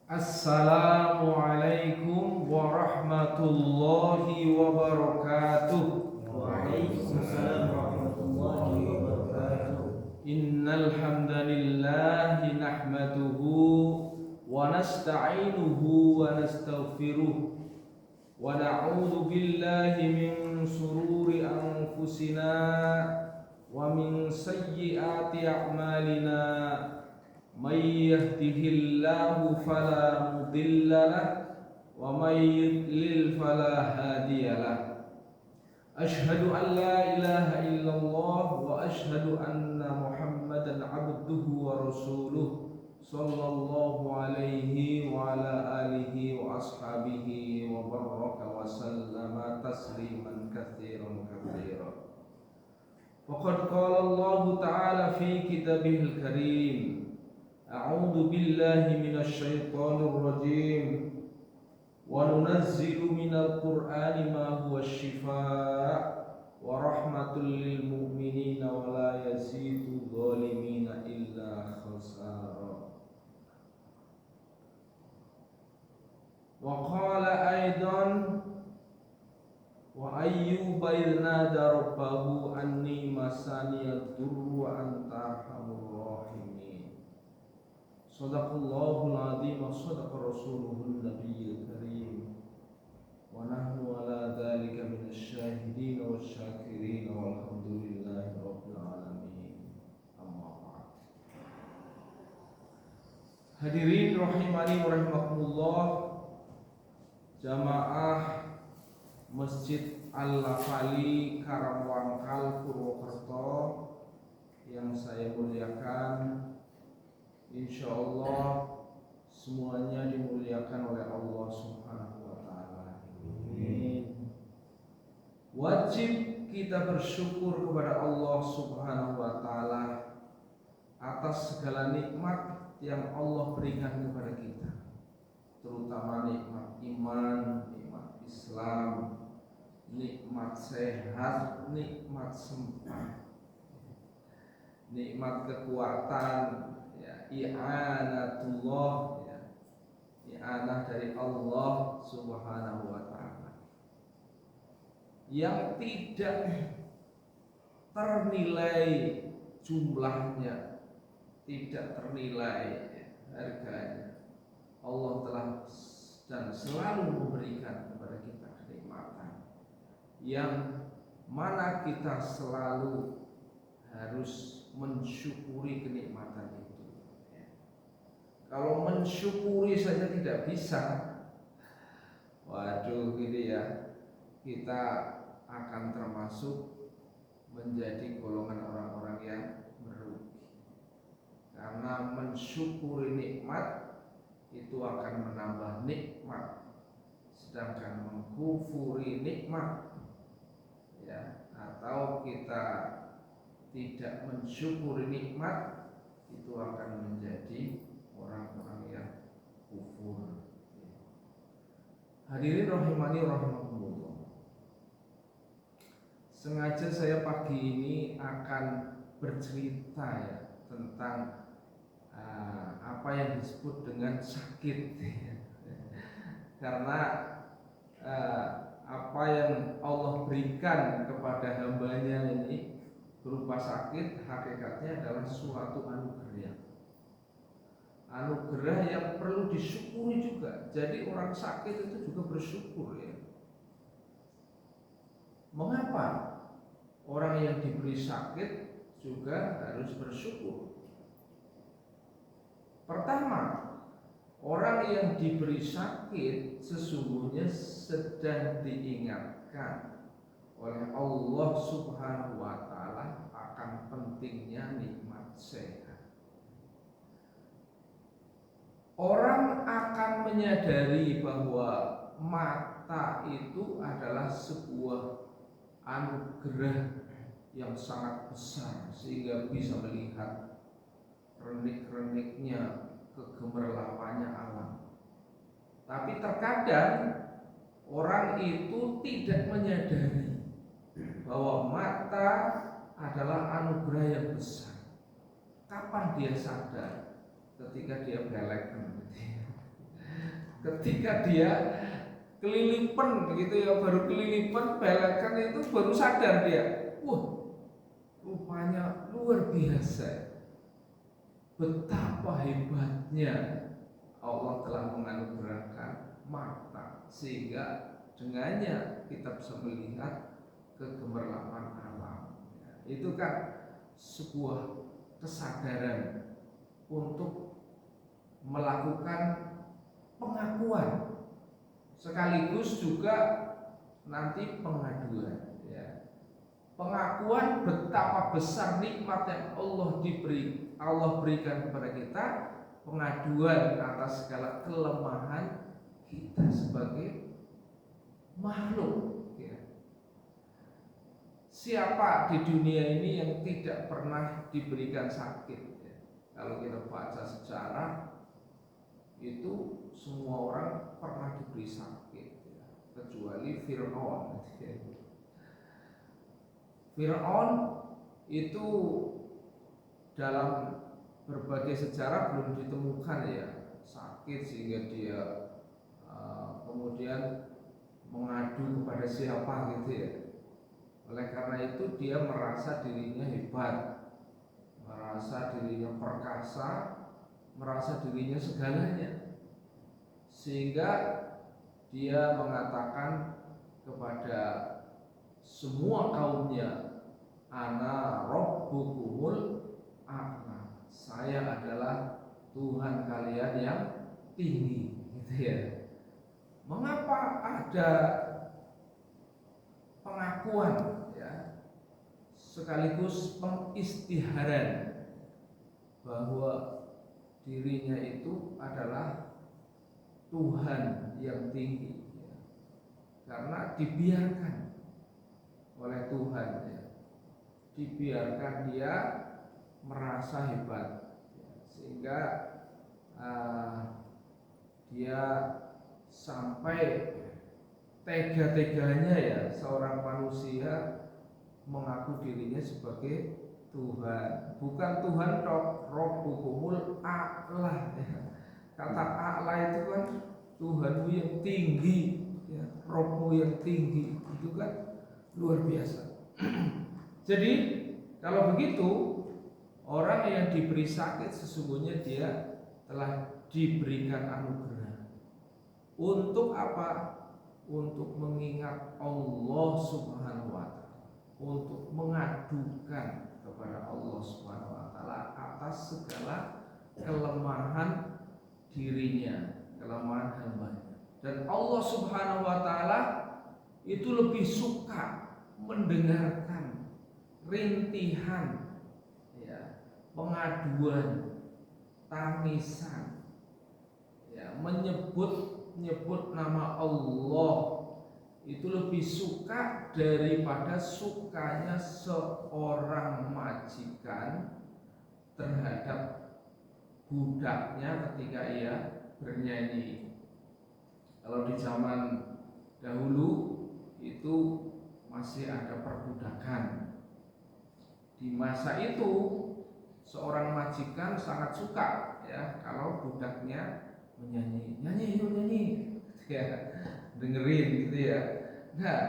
Assalamualaikum warahmatullahi wabarakatuh. Waalaikumsalam warahmatullahi wabarakatuh. Innal hamdalillah nahmaduhu wa nasta'inuhu wa nastaghfiruh wa na'udzu billahi min shururi anfusina wa min sayyiati a'malina. May yahdihillahu fala mudilla lahu wa may yudlil fala hadiya lahu. Ashhadu an la ilaha illallah wa ashhadu anna Muhammadan abduhu wa rasuluh sallallahu alaihi wa ala alihi wa ashabihi wa baraka wa sallama tasliman katsiran katsiran. Faqad qala Allah ta'ala fi kitabihil karim. A'udzu billahi minasy syaithanir rajim. Wa nunazzilu minal qur'ani ma huwa syifaa' wa rahmatul lil mu'minina wa la yazidu dhalimina illa khasara. Wa qala aidan wa ayyuba idh nada rabbahu anni masaniyad durru wa anta arhamur rahimin. Shadaqallahul azim wa shadaqa rasuluhun nabiyyil karim wa nahnu ala dzalika minasy syahidin wasyakirin walhamdulillahi rabbil alamin. Amma ba'd. Hadirin rahimani wa rahimakumullah, jamaah Masjid Al-Lafali Karangwangkal Purwokerto yang saya muliakan. Insyaallah semuanya dimuliakan oleh Allah Subhanahu wa taala. Amin. Wajib kita bersyukur kepada Allah Subhanahu wa taala atas segala nikmat yang Allah berikan kepada kita, terutama nikmat iman, nikmat Islam, nikmat sehat, nikmat sempat, nikmat kekuatan, i'anatullah, i'anah dari Allah Subhanahu wa taala yang tidak ternilai jumlahnya, tidak ternilai harganya. Allah telah dan selalu memberikan kepada kita kenikmatan yang mana kita selalu harus mensyukuri kenikmatan itu. Kalau mensyukuri saja tidak bisa, waduh gitu ya, kita akan termasuk menjadi golongan orang-orang yang merugi. Karena mensyukuri nikmat itu akan menambah nikmat, sedangkan mengkufuri nikmat ya, atau kita tidak mensyukuri nikmat itu akan menjadi orang-orang yang kufur. Hadirin rahimani rahimakumullah. Sengaja saya pagi ini akan bercerita ya tentang apa yang disebut dengan sakit. Karena apa yang Allah berikan kepada hambanya ini berupa sakit, hakikatnya adalah suatu anugerah. Anugerah yang perlu disyukuri juga. Jadi orang sakit itu juga bersyukur ya. Mengapa orang yang diberi sakit juga harus bersyukur? Pertama, orang yang diberi sakit sesungguhnya sedang diingatkan oleh Allah Subhanahu wa taala akan pentingnya nikmat sehat. Orang akan menyadari bahwa mata itu adalah sebuah anugerah yang sangat besar sehingga bisa melihat renik-reniknya, kegemerlapannya alam. Tapi terkadang orang itu tidak menyadari bahwa mata adalah anugerah yang besar. Kapan dia sadar? Ketika dia belek. Ketika dia kelilipan begitu ya, baru kelilipan belekan itu baru sadar dia, wah rupanya luar biasa, betapa hebatnya Allah telah menganugerahkan mata sehingga dengannya kita bisa melihat kegemerlapan alam. Itu kan sebuah kesadaran untuk melakukan pengakuan sekaligus juga nanti pengaduan, ya. Pengakuan betapa besar nikmat yang Allah berikan kepada kita, pengaduan atas segala kelemahan kita sebagai makhluk, ya. Siapa di dunia ini yang tidak pernah diberikan sakit, ya? Kalau kita baca sejarah itu semua orang pernah diberi sakit, ya. Kecuali Fir'aun. Fir'aun itu dalam berbagai sejarah belum ditemukan ya sakit sehingga dia kemudian mengadu kepada siapa gitu ya. Oleh karena itu dia merasa dirinya hebat, merasa dirinya perkasa, merasa dirinya segalanya, sehingga dia mengatakan kepada semua kaumnya, ana rabbukumul a'la, saya adalah Tuhan kalian yang tinggi, gitu ya. Mengapa ada pengakuan, ya, sekaligus pengistiharan bahwa dirinya itu adalah Tuhan yang tinggi, ya. Karena dibiarkan oleh Tuhan, ya. Dibiarkan dia merasa hebat, ya. Sehingga dia sampai tega-teganya ya seorang manusia mengaku dirinya sebagai Tuhan. Bukan Tuhan tok, Rabbukumul a'la, ya. Kata a'la itu kan Tuhanmu yang tinggi, ya, Rabbmu yang tinggi, itu kan luar biasa. Jadi kalau begitu, orang yang diberi sakit sesungguhnya dia telah diberikan anugerah. Untuk apa? Untuk mengingat Allah Subhanahu wa ta'ala, untuk mengadukan kepada Allah Subhanahu wa ta'ala atas segala kelemahan dirinya, kelemahan hambanya. Dan Allah Subhanahu wa ta'ala itu lebih suka mendengarkan rintihan, ya, pengaduan, tangisan, ya, menyebut nama Allah itu lebih suka daripada sukanya seorang majikan terhadap budaknya ketika ia bernyanyi. Kalau di zaman dahulu itu masih ada perbudakan. Di masa itu seorang majikan sangat suka, ya, kalau budaknya nyanyi, ya, dengerin gitu ya. Nah,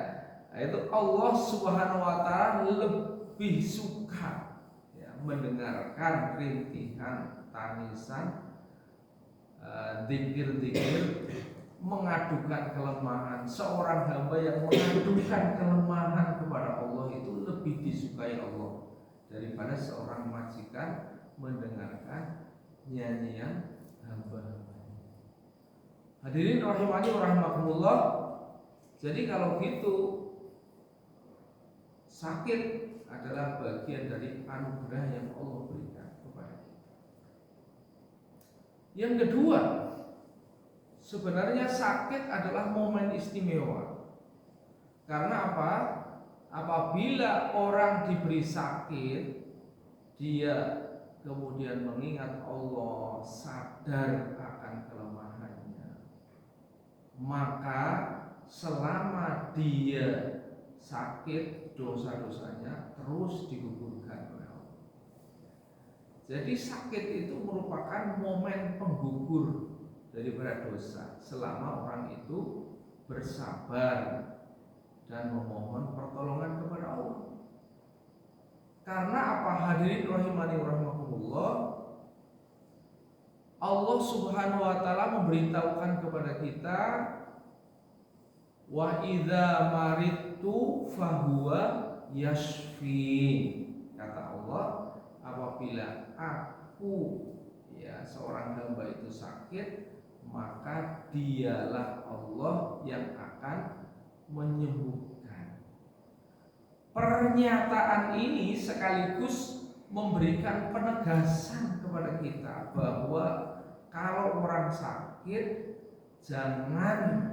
itu Allah Subhanahu wa ta'ala lebih suka, ya, mendengarkan rintihan, tangisan, zikir-zikir, mengadukan kelemahan. Seorang hamba yang mengadukan kelemahan kepada Allah itu lebih disukai Allah daripada seorang majikan mendengarkan nyanyian hamba. Hadirin rahimani wa rahimakumullah. Jadi kalau gitu, sakit adalah bagian dari anugerah yang Allah berikan kepada kita. Yang kedua, sebenarnya sakit adalah momen istimewa. Karena apa? Apabila orang diberi sakit, dia kemudian mengingat Allah, sadar akan kelemahannya, maka selama dia sakit, dosa-dosanya terus digugurkan oleh Allah. Jadi sakit itu merupakan momen penggugur daripada dosa selama orang itu bersabar dan memohon pertolongan kepada Allah. Karena apa, hadirin rahimani rahimakumullah, Allah Subhanahu wa taala memberitahukan kepada kita, wa idza maridtu fahuwa yashfin. Kata Allah, apabila aku, ya, seorang hamba itu sakit, maka dialah Allah yang akan menyembuhkan. Pernyataan ini sekaligus memberikan penegasan kepada kita bahwa kalau orang sakit, jangan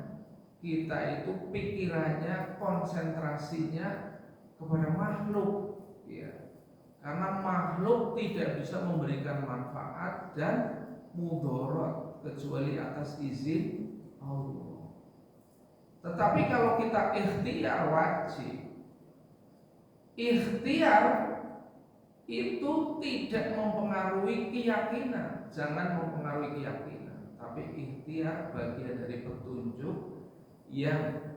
kita itu pikirannya, konsentrasinya kepada makhluk, ya. Karena makhluk tidak bisa memberikan manfaat dan mudarat kecuali atas izin Allah. Tetapi kalau kita ikhtiar, wajib. Ikhtiar itu tidak mempengaruhi keyakinan, jangan mempengaruhi keyakinan. Tapi ikhtiar bagian dari petunjuk yang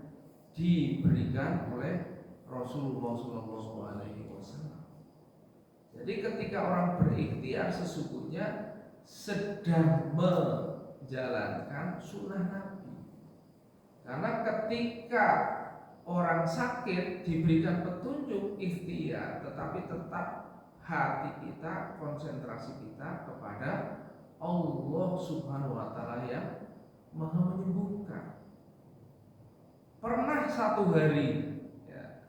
diberikan oleh Rasulullah SAW. Jadi ketika orang berikhtiar sesungguhnya sedang menjalankan sunnah Nabi. Karena ketika orang sakit diberikan petunjuk ikhtiar, tetapi tetap hati kita, konsentrasi kita kepada Allah Subhanahu wa taala yang Maha menyembuhkan. Pernah satu hari, ya,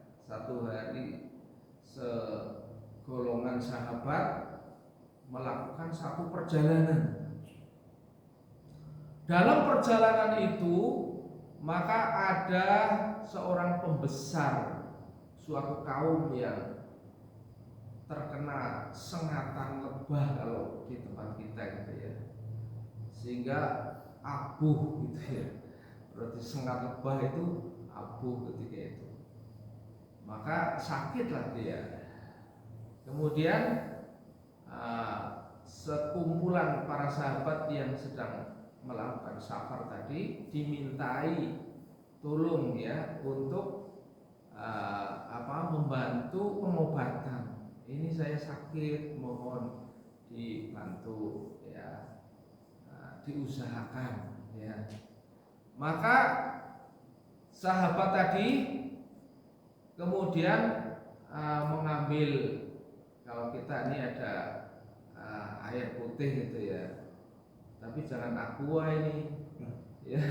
segolongan sahabat melakukan satu perjalanan. Dalam perjalanan itu, maka ada seorang pembesar suatu kaum yang terkena sengatan lebah kalau di tempat kita gitu ya, sehingga abuh gitu ya. Berarti sengat lebah itu abuh ketika itu, maka sakitlah dia. Kemudian sekumpulan para sahabat yang sedang melakukan safar tadi dimintai tolong, ya, untuk membantu pengobatan. Ini saya sakit, mohon dibantu, ya, diusahakan, ya. Maka sahabat tadi kemudian mengambil, kalau kita ini ada air putih gitu ya, tapi jangan aqua ini, ya,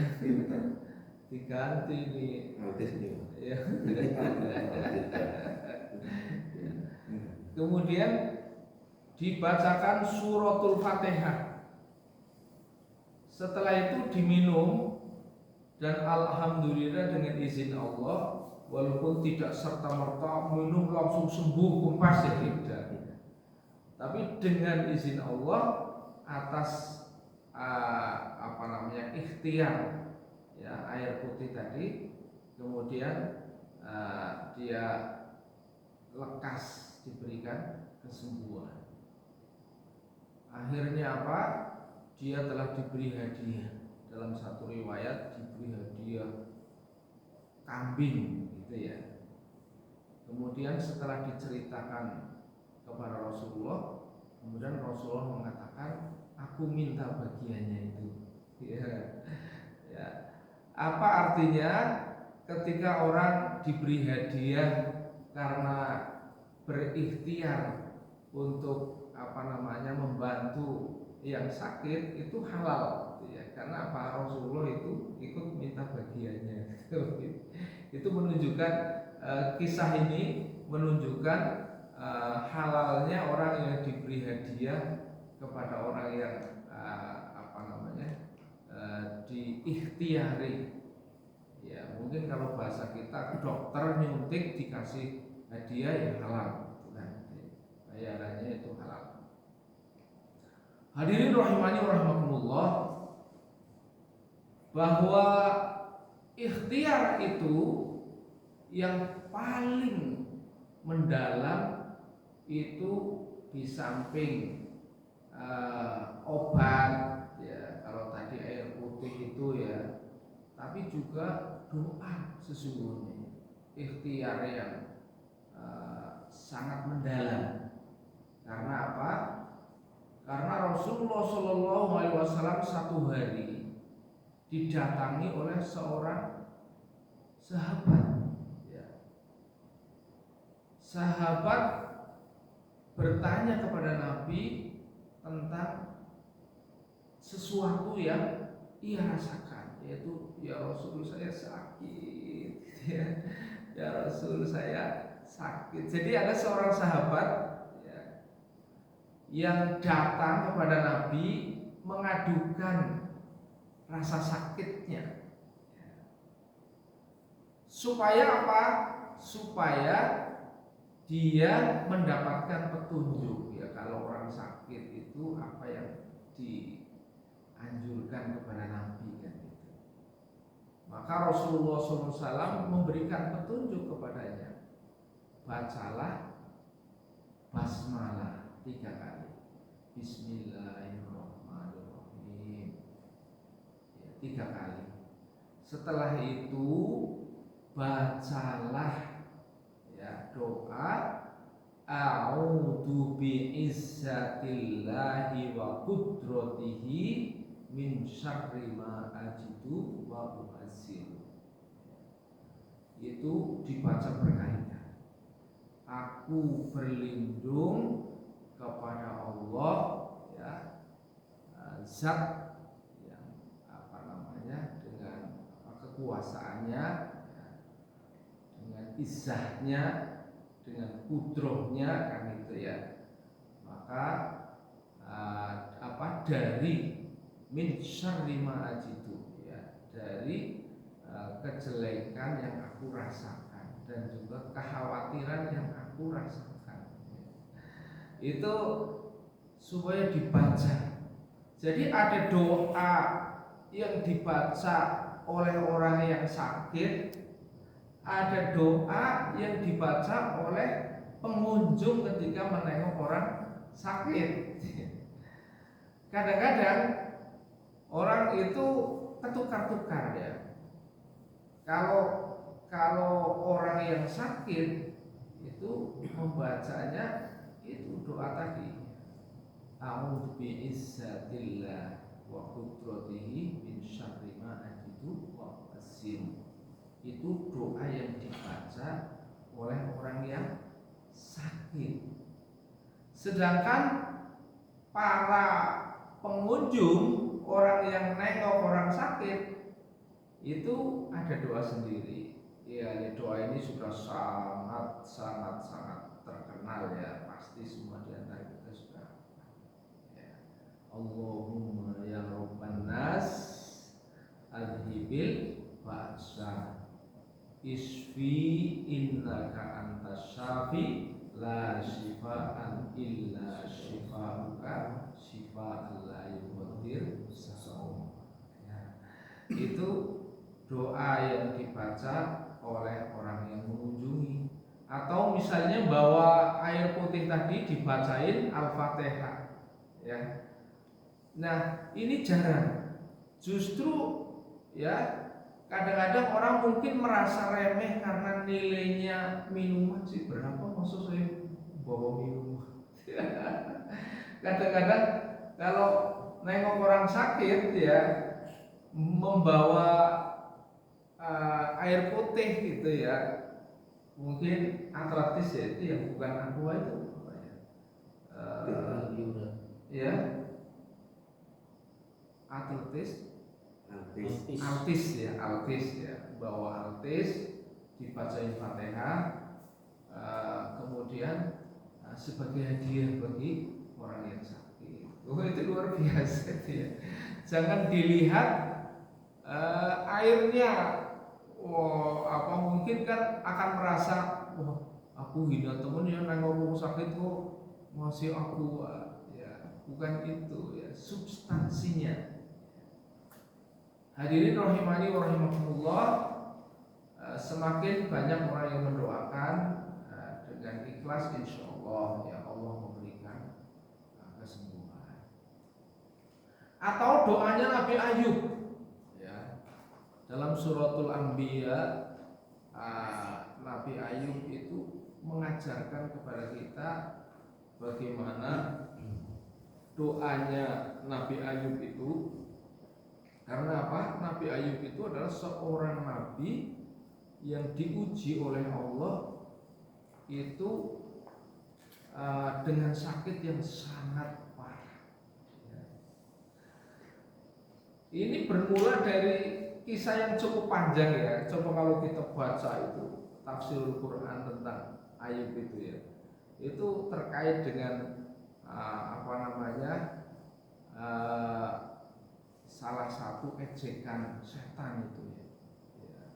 diganti ini, ya. Kemudian dibacakan suratul Fatihah. Setelah itu diminum, dan alhamdulillah dengan izin Allah, walaupun tidak serta-merta minum langsung sembuh kumpas ya tidak, tapi dengan izin Allah atas ikhtiar, ya, air putih tadi, kemudian dia lekas diberikan kesembuhan. Akhirnya apa? Dia telah diberi hadiah. Dalam satu riwayat diberi hadiah kambing gitu ya. Kemudian setelah diceritakan kepada Rasulullah, kemudian Rasulullah mengatakan, aku minta bagiannya itu, ya. Ya. Apa artinya? Ketika orang diberi hadiah karena berikhtiar untuk membantu yang sakit, itu halal, ya. Karena apa? Rasulullah itu ikut minta bagiannya. Itu menunjukkan, kisah ini menunjukkan halalnya orang yang diberi hadiah kepada orang yang diikhtiari. Ya, mungkin kalau bahasa kita, dokter nyuntik dikasih hadiah, ya halal, bayarannya itu halal. Hadirin rahimani rahimakumullah, bahwa ikhtiar itu yang paling mendalam itu di samping obat, ya, kalau tadi air tapi juga doa sesungguhnya, ikhtiar yang sangat mendalam. Karena apa? Karena Rasulullah Shallallahu Alaihi Wasallam satu hari didatangi oleh seorang sahabat. Ya. Sahabat bertanya kepada Nabi tentang sesuatu yang ia rasakan, yaitu ya Rasul saya sakit, ya Rasul saya sakit. Jadi ada seorang sahabat ya, yang datang kepada Nabi mengadukan rasa sakitnya, supaya apa? Supaya dia mendapatkan petunjuk ya, kalau orang sakit itu apa yang dianjurkan kepada Nabi kan itu. Maka Rasulullah SAW memberikan petunjuk kepadanya, bacalah basmalah 3 kali, Bismillahirrahmanirrahim ya, 3 kali. Setelah itu bacalah ya doa a'udzu bi'izzatillahi wa qudratihi min syarri ma ajidu wa uhassin. Itu dibaca berkali-kali. Aku berlindung kepada Allah ya, zat yang dengan kekuasaannya, dengan izzahnya, dengan kudrohnya kan itu ya. Maka dari min syarri ma ajidu ya, dari kejelekan yang aku rasakan dan juga kekhawatiran yang aku rasakan ya. Itu supaya dibaca. Jadi ada doa yang dibaca oleh orang yang sakit, ada doa yang dibaca oleh pengunjung ketika menengok orang sakit. Kadang-kadang orang itu ketukar-tukar ya. Kalau orang yang sakit itu membacanya itu doa tadi, a'udzu bi'izzatillah wa qudratihi min syarri ma ajidu wa uhassin. Itu doa yang dibaca oleh orang yang sakit. Sedangkan para pengunjung, orang yang nengok orang sakit, itu ada doa sendiri. Ya, doa ini sudah sangat terkenal ya, pasti semua di antara kita sudah. Ya. Allahumma ya Rabban nas adhibil ba'sa isfi innaka antas syafi la shifaan illa shifauka shifaan la yughadiru saqama. Ya. Itu doa yang dibaca oleh orang yang mengunjungi. Atau misalnya bawa air putih tadi dibacain Al-Fatihah ya. Nah, ini jarang. Justru ya, kadang-kadang orang mungkin merasa remeh karena nilainya minuman sih berapa, maksud saya bawa minuman. Kadang-kadang kalau nengok orang sakit ya, membawa air putih gitu ya, mungkin atletis ya, itu yang bukan aqua itu ya, atletis altis ya, bawa altis dibacain Fatihah, kemudian sebagai hadiah bagi orang yang sakit. Itu luar biasa ya. Jangan dilihat airnya. Mungkin kan akan merasa, aku hina temen ya nengok ngomong sakit kok masih aku ya, bukan itu ya, substansinya. Hadirin rahimani wa rahimakumullah, semakin banyak orang yang mendoakan dengan ikhlas, insyaallah ya Allah memberikan kesembuhan. Atau doanya Nabi Ayub ya. Dalam suratul Anbiya, Nabi Ayub itu mengajarkan kepada kita bagaimana doanya Nabi Ayub itu. Karena apa? Nabi Ayub itu adalah seorang nabi yang diuji oleh Allah itu dengan sakit yang sangat parah. Ini bermula dari kisah yang cukup panjang ya. Coba kalau kita baca itu tafsirul Quran tentang Ayub itu ya, itu terkait dengan salah satu ejekan setan itu ya,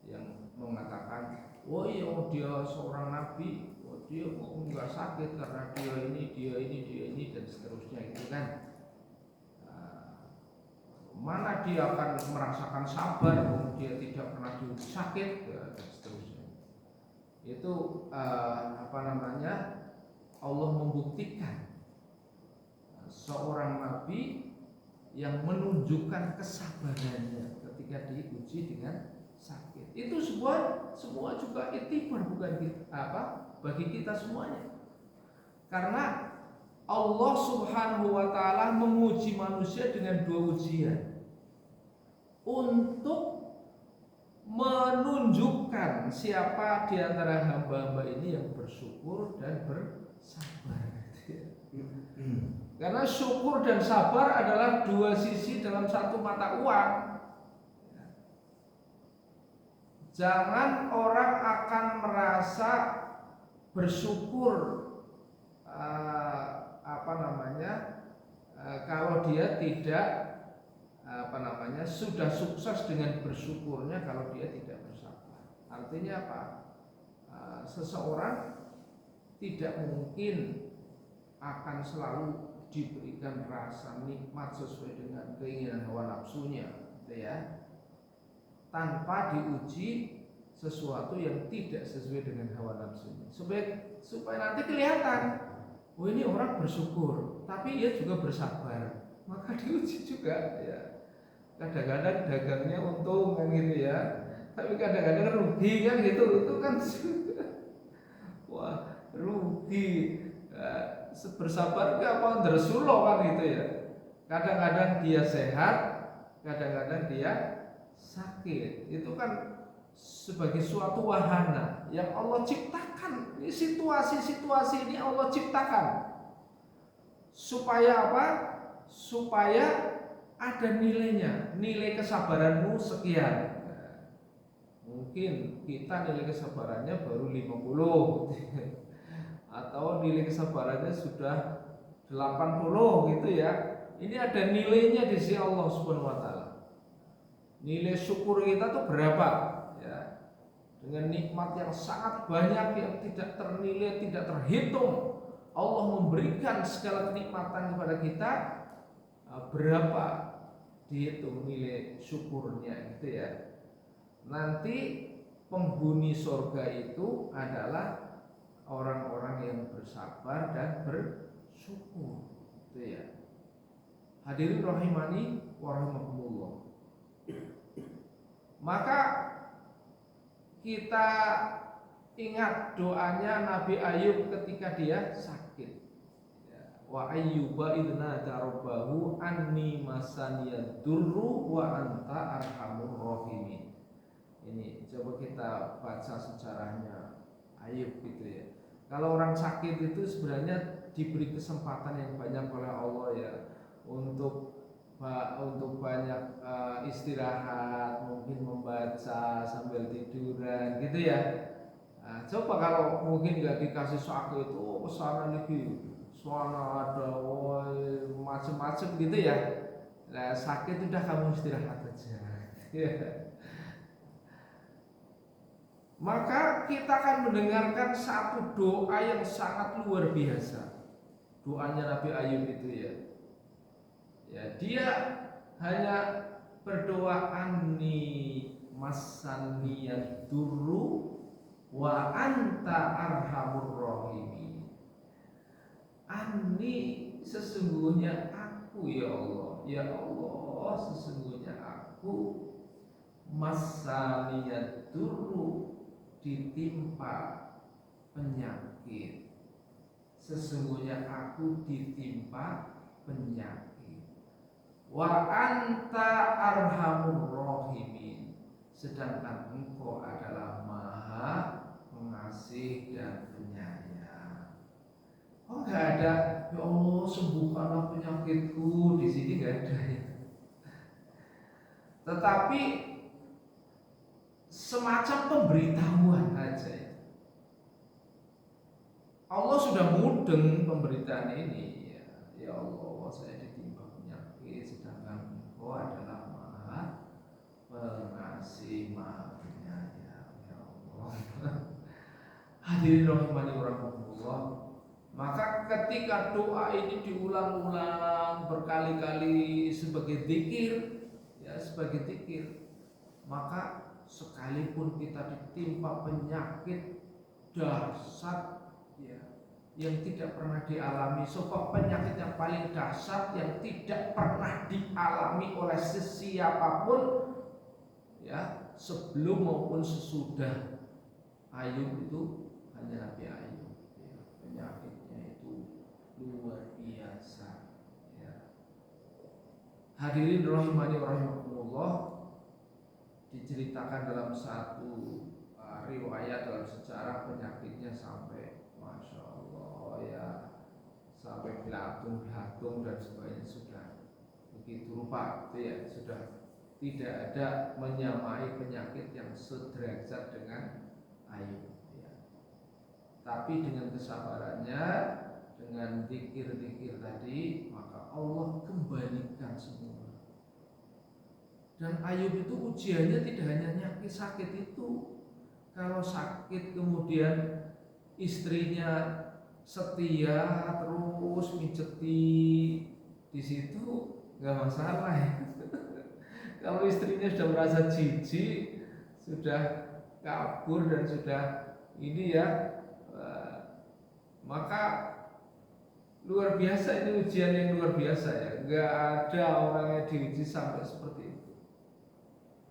yang mengatakan, oh iya dia seorang nabi, oh dia nggak sakit karena dia ini dan seterusnya gitu kan. Mana dia akan merasakan sabar, dia tidak pernah diuji sakit dan seterusnya. Itu Allah membuktikan seorang nabi yang menunjukkan kesabarannya ketika diuji dengan sakit. Itu semua juga iktibar bagi kita semuanya. Karena Allah Subhanahu wa taala menguji manusia dengan dua ujian untuk menunjukkan siapa di antara hamba-hamba ini yang bersyukur dan bersabar. Karena syukur dan sabar adalah dua sisi dalam satu mata uang. Jangan orang akan merasa bersyukur kalau dia tidak sudah sukses dengan bersyukurnya kalau dia tidak bersabar. Artinya apa? Seseorang tidak mungkin akan selalu diberikan rasa nikmat sesuai dengan keinginan hawa nafsunya, gitu ya, tanpa diuji sesuatu yang tidak sesuai dengan hawa nafsunya, supaya nanti kelihatan, oh ini orang bersyukur tapi ia juga bersabar, maka diuji juga ya. Kadang-kadang dagangnya untung kan gitu ya, tapi kadang-kadang rugi kan gitu, itu kan wah rugi. Bersabar ke apa ndersulo kan gitu ya. Kadang-kadang dia sehat, kadang-kadang dia sakit. Itu kan sebagai suatu wahana yang Allah ciptakan. Ini situasi-situasi ini Allah ciptakan supaya apa? Supaya ada nilainya. Nilai kesabaranmu sekian. Mungkin kita nilai kesabarannya baru 50 atau nilai kesabarannya sudah 80 gitu ya. Ini ada nilainya di sisi Allah Subhanahu wa taala. Nilai syukur kita tuh berapa ya? Dengan nikmat yang sangat banyak yang tidak ternilai, tidak terhitung. Allah memberikan segala kenikmatan kepada kita, berapa dihitung nilai syukurnya gitu ya. Nanti penghuni surga itu adalah orang-orang yang bersabar dan bersyukur, gitu ya. Hadirin rahimani wa rahimakumullah. Maka kita ingat doanya Nabi Ayub ketika dia sakit. Wa ayyuba idnada rabbahu anni masaniyad durru wa anta arhamur rahimin. Ini coba kita baca sejarahnya Ayub gitu ya. Kalau orang sakit itu sebenarnya diberi kesempatan yang banyak oleh Allah ya, untuk banyak istirahat, mungkin membaca sambil tiduran gitu ya. Coba kalau mungkin nggak dikasih sakit itu kesana lagi, suara ada macam-macam gitu ya. Nah, sakit udah kamu istirahat aja. Maka kita akan mendengarkan satu doa yang sangat luar biasa. Doanya Nabi Ayub itu ya. Ya, dia hanya berdoa anni masaniyad durru wa anta arhamur rahimin. Anni sesungguhnya aku ya Allah. Ya Allah, sesungguhnya aku Masaniyad duru, ditimpa penyakit. Sesungguhnya aku ditimpa penyakit. Wa anta arhamur rahimin, sedangkan engkau adalah maha pengasih dan penyayang. Oh, nggak ada, ya Allah sembuhkanlah penyakitku, di sini nggak ada ya. Tetapi semacam pemberitahuan aja ya. Allah sudah mudeng pemberitaan ini ya. Ya Allah, saya ditimpa penyakit, sedangkan engkau adalah maha pengasih, maha penyayang. Ya Allah. Hadirin rahimani wa rahmatullah. Maka ketika doa ini diulang-ulang berkali-kali sebagai zikir, ya sebagai zikir, maka sekalipun kita ditimpa penyakit dahsyat ya, yang tidak pernah dialami, sebab penyakit yang paling dahsyat yang tidak pernah dialami oleh sesiapapun ya, sebelum maupun sesudah Ayub itu hanya Nabi Ayub ya, penyakitnya itu luar biasa ya. Hadirin rahimani wa rahimakumullah, diceritakan dalam satu riwayat dalam sejarah penyakitnya sampai Masya Allah ya, sampai belatung dan sebagainya, sudah begitu rupa itu ya, sudah tidak ada menyamai penyakit yang sederajat dengan Ayub ya. Tapi dengan kesabarannya, dengan zikir-zikir tadi, maka Allah kembalikan semua. Dan Ayub itu ujiannya tidak hanya nyakit sakit itu. Kalau sakit kemudian istrinya setia terus mijeti di situ, nggak masalah ya. Kalau istrinya sudah merasa jijik, sudah kabur dan sudah ini ya, maka luar biasa, ini ujian yang luar biasa ya. Nggak ada orang yang diuji sampai seperti itu.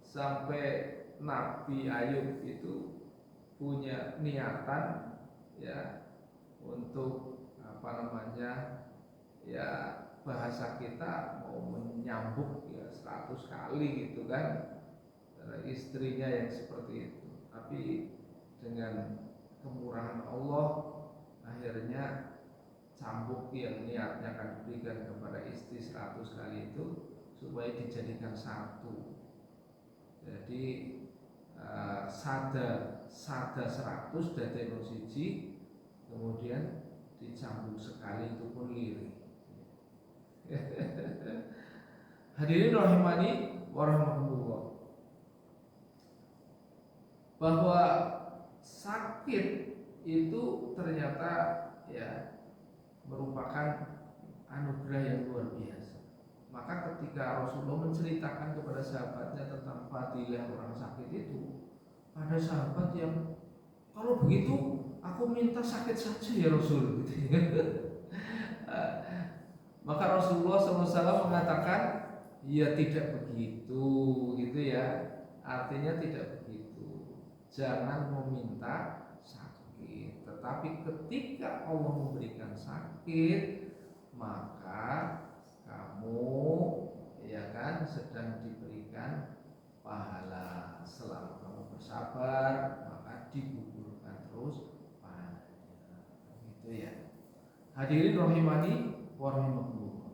Sampai Nabi Ayub itu punya niatan ya untuk ya bahasa kita mau menyambuk ya 100 kali gitu kan istrinya yang seperti itu. Tapi dengan kemurahan Allah akhirnya cambuk yang niatnya akan diberikan kepada istri 100 kali itu supaya dijadikan satu. Jadi sada 100 dadekno siji, kemudian dicambuk sekali itu pun lirik. Hadirin rahimani wa rahmatullah, bahwa sakit itu ternyata ya merupakan anugerah yang luar biasa. Maka ketika Rasulullah menceritakan kepada sahabatnya tentang fadilah orang sakit itu, ada sahabat yang kalau begitu aku minta sakit saja ya Rasul gitu. Maka Rasulullah SAW mengatakan ya tidak begitu gitu ya. Artinya tidak begitu. Jangan meminta sakit, tetapi ketika Allah memberikan sakit, maka kamu ya kan sedang diberikan pahala. Selama kamu bersabar, maka digugurkan terus pahalanya. Gitu ya. Hadirin rahimani wa rahimakumullah.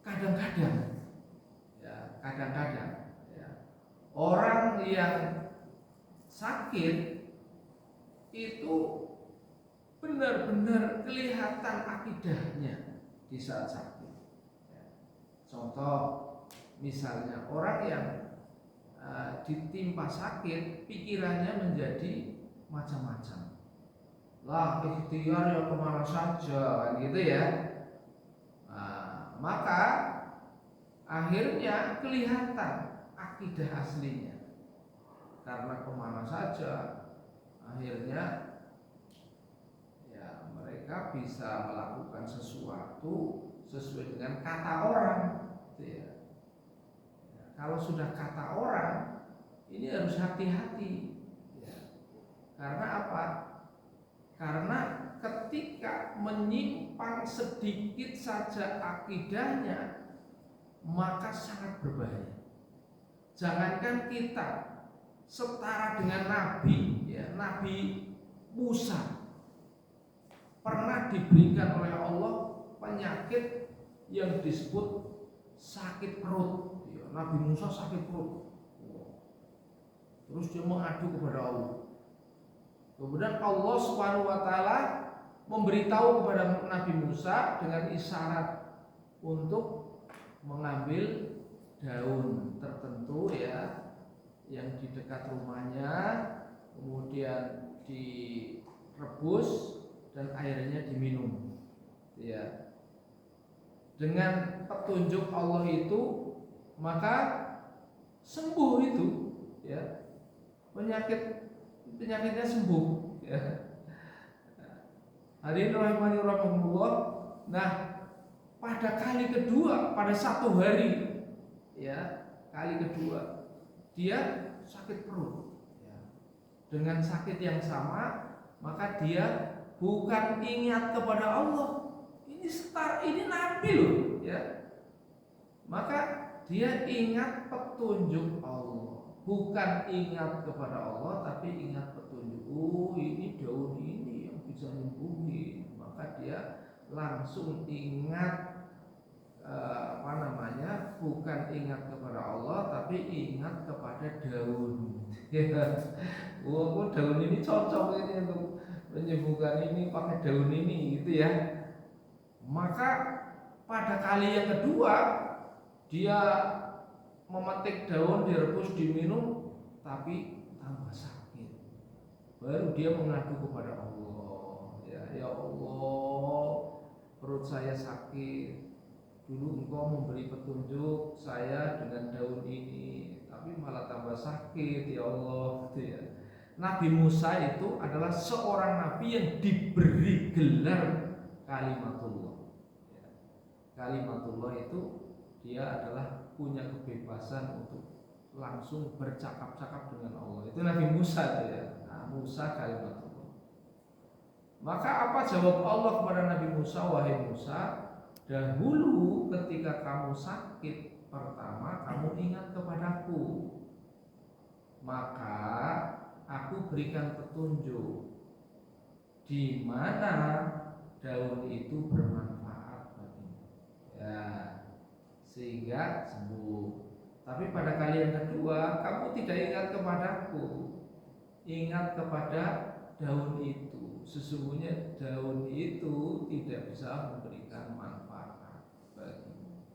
Kadang-kadang ya, orang yang sakit itu benar-benar kelihatan akidahnya di saat sakit. Contoh misalnya orang yang ditimpa sakit, pikirannya menjadi macam-macam. Lah ikhtiar ya kemana saja kan gitu ya. Maka akhirnya kelihatan akidah aslinya. Karena kemana saja, akhirnya ya mereka bisa melakukan sesuatu sesuai dengan kata orang gitu ya. Kalau kalau sudah kata orang ini harus hati-hati ya. Karena apa? Karena ketika menyimpang sedikit saja akidahnya maka sangat berbahaya. Jangankan kita setara dengan Nabi ya, Nabi Musa pernah diberikan oleh Allah penyakit yang disebut sakit perut ya, Nabi Musa sakit perut. Terus dia mengadu kepada Allah. Kemudian Allah Subhanahu wa taala memberitahu kepada Nabi Musa dengan isyarat untuk mengambil daun tertentu ya yang di dekat rumahnya, kemudian direbus dan airnya diminum ya. Dengan petunjuk Allah itu maka sembuh itu ya, penyakitnya sembuh ya. Hadirin rahimani rahimakumullah. Nah, pada kali kedua, pada satu hari ya, kali kedua dia sakit perut ya. Dengan sakit yang sama maka dia bukan ingat kepada Allah, ini Nabi loh ya, maka dia ingat petunjuk Allah, bukan ingat kepada Allah tapi ingat petunjuk. Oh, ini daun ini yang bisa nyembuhin, maka dia langsung ingat bukan ingat kepada Allah tapi ingat kepada daun. Oh, daun ini cocok ini untuk menyembuhkan ini, pakai daun ini gitu ya. Maka pada kali yang kedua dia memetik daun, direbus, diminum, tapi tambah sakit. Baru dia mengadu kepada Allah. Ya Allah, perut saya sakit. Dulu engkau memberi petunjuk saya dengan daun ini, tapi malah tambah sakit ya Allah. Gitu ya. Nabi Musa itu adalah seorang nabi yang diberi gelar kalimatullah. Kalimatullah itu dia adalah punya kebebasan untuk langsung bercakap-cakap dengan Allah. Itu Nabi Musa itu ya. Nah, Musa kalimatullah. Maka apa jawab Allah kepada Nabi Musa? Wahai Musa, dahulu ketika kamu sakit pertama kamu ingat kepadaku, maka aku berikan petunjuk di mana daun itu bermanfaat bagimu ya, sehingga sembuh. Tapi pada kali yang kedua kamu tidak ingat kepadaku, ingat kepada daun itu. Sesungguhnya daun itu tidak bisa memberikan manfaat bagimu.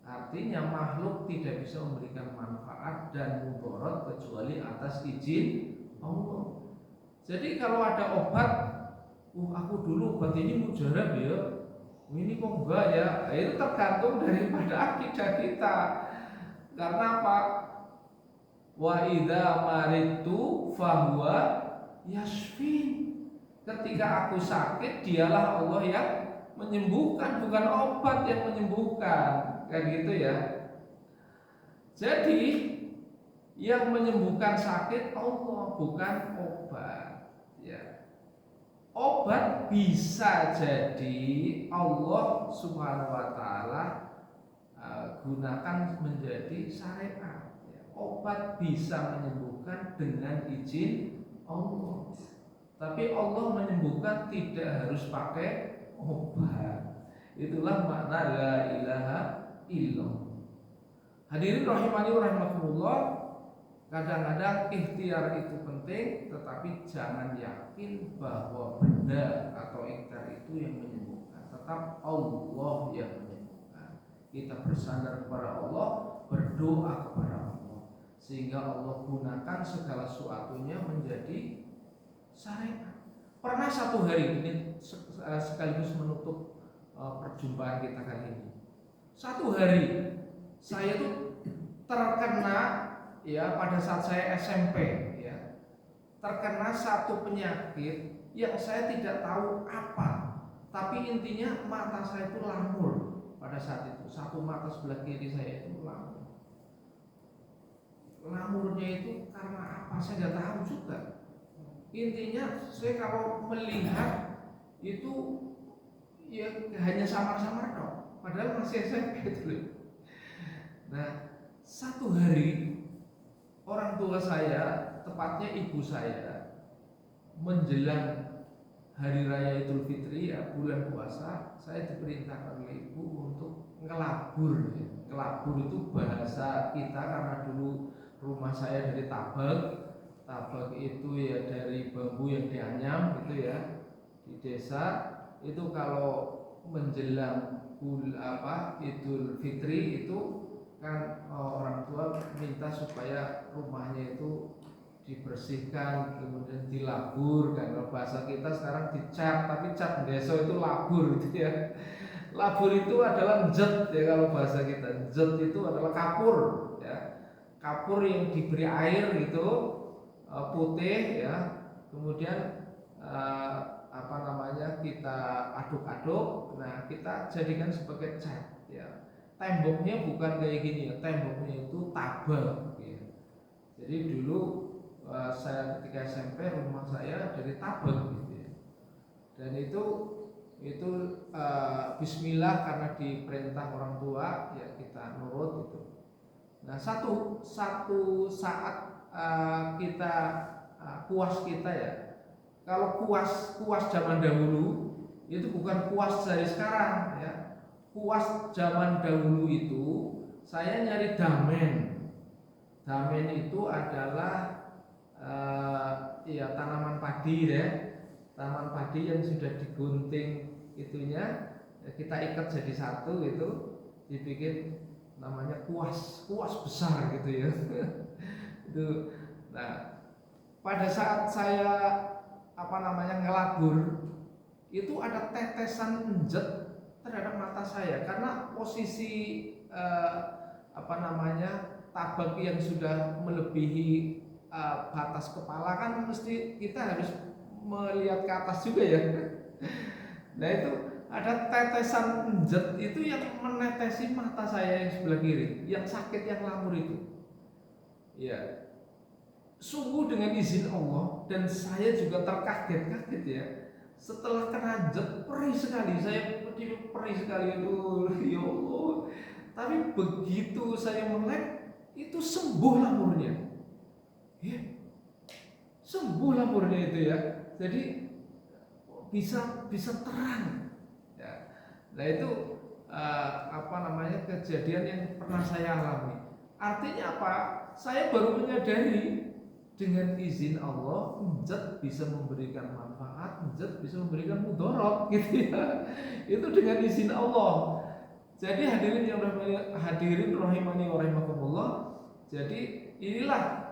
Artinya makhluk tidak bisa memberikan manfaat dan mudarat kecuali atas izin Allah. Jadi kalau ada obat, aku dulu obat ini mujarab ya, ini kok enggak ya? Itu tergantung daripada akidah kita. Karena apa? Wa idza maritu fahuwa yashfin. Ketika aku sakit, dialah Allah yang menyembuhkan, bukan obat yang menyembuhkan. Kayak gitu ya. Jadi yang menyembuhkan sakit Allah, bukan obat ya. Obat bisa jadi Allah Subhanahu wa taala gunakan menjadi syariat ya. Obat bisa menyembuhkan dengan izin Allah. Tapi Allah menyembuhkan tidak harus pakai obat. Itulah makna la ilaha illallah. Hadirin rahimani wa rahimakumullah. Kadang-kadang ikhtiar itu penting, tetapi jangan yakin bahwa benda atau ikhtiar itu yang menyembuhkan. Tetap Allah yang menyembuhkan. Kita bersandar kepada Allah, berdoa kepada Allah, sehingga Allah gunakan segala sesuatunya menjadi syariat. Pernah satu hari ini sekaligus menutup perjumpaan kita kali ini. Satu hari saya tuh terkena ya pada saat saya SMP ya, terkena satu penyakit yang saya tidak tahu apa, tapi intinya mata saya itu lamur pada saat itu. Satu mata sebelah kiri saya itu lamur. lamurnya itu karena apa saya nggak tahu juga. Intinya saya kalau melihat itu ya hanya samar-samar dong, padahal masih SMP itu. Nah, satu hari orang tua saya, tepatnya ibu saya, menjelang hari raya Idul Fitri ya bulan puasa, saya diperintahkan oleh ibu untuk ngelabur. Ngelabur itu bahasa kita karena dulu rumah saya dari tabak. Tabak itu ya dari bambu yang dianyam gitu ya. Di desa itu kalau menjelang Idul Fitri itu kan orang tua minta supaya rumahnya itu dibersihkan, kemudian dilabur kan. Kalau bahasa kita sekarang dicat, tapi cat desa itu labur gitu ya. Labur itu adalah njet ya kalau bahasa kita. Njet itu adalah kapur ya. Kapur yang diberi air gitu putih ya. Kemudian kita aduk-aduk. Nah, kita jadikan sebagai cat ya. Temboknya bukan kayak gini ya. Temboknya itu tabel ya. Jadi dulu saya ketika SMP rumah saya dari tabel gitu ya. Dan itu Bismillah karena diperintah orang tua ya kita nurut itu. Nah satu saat kita kuas kita ya. Kalau kuas zaman dahulu itu bukan kuas dari sekarang ya. Kuas zaman dahulu itu saya nyari damen. Damen itu adalah tanaman padi ya, tanaman padi yang sudah digunting itunya ya, kita ikat jadi satu gitu, dibikin namanya kuas besar gitu ya. Itu. Nah, pada saat saya ngelabur itu ada tetesan enjet terhadap mata saya karena posisi tabak yang sudah melebihi batas kepala kan mesti kita harus melihat ke atas juga ya. Nah itu ada tetesan enjet itu yang menetesi mata saya yang sebelah kiri, yang sakit, yang lamur itu. Ya, sungguh dengan izin Allah dan saya juga terkaget-kaget ya. Setelah kena jet perih sekali, saya perih sekali itu, ya Allah. Tapi begitu saya melek itu sembuh lamurnya. Ya, sembuh lamurnya itu ya. Jadi bisa terang. Ya. Nah itu kejadian yang pernah saya alami. Artinya apa? Saya baru menyadari dengan izin Allah, zat bisa memberikan manfaat, zat bisa memberikan mudarat, gitu ya. Itu dengan izin Allah. Jadi hadirin rahimani wa rahimakumullah. Jadi inilah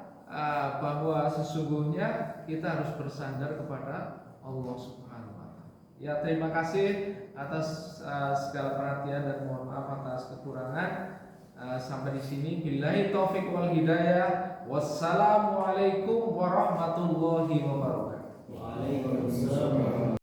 bahwa sesungguhnya kita harus bersandar kepada Allah Subhanahu wa taala. Ya, terima kasih atas segala perhatian dan mohon maaf atas kekurangan. Sampai di sini billahi taufik wal hidayah. Wassalamualaikum warahmatullahi wabarakatuh. Waalaikumsalam.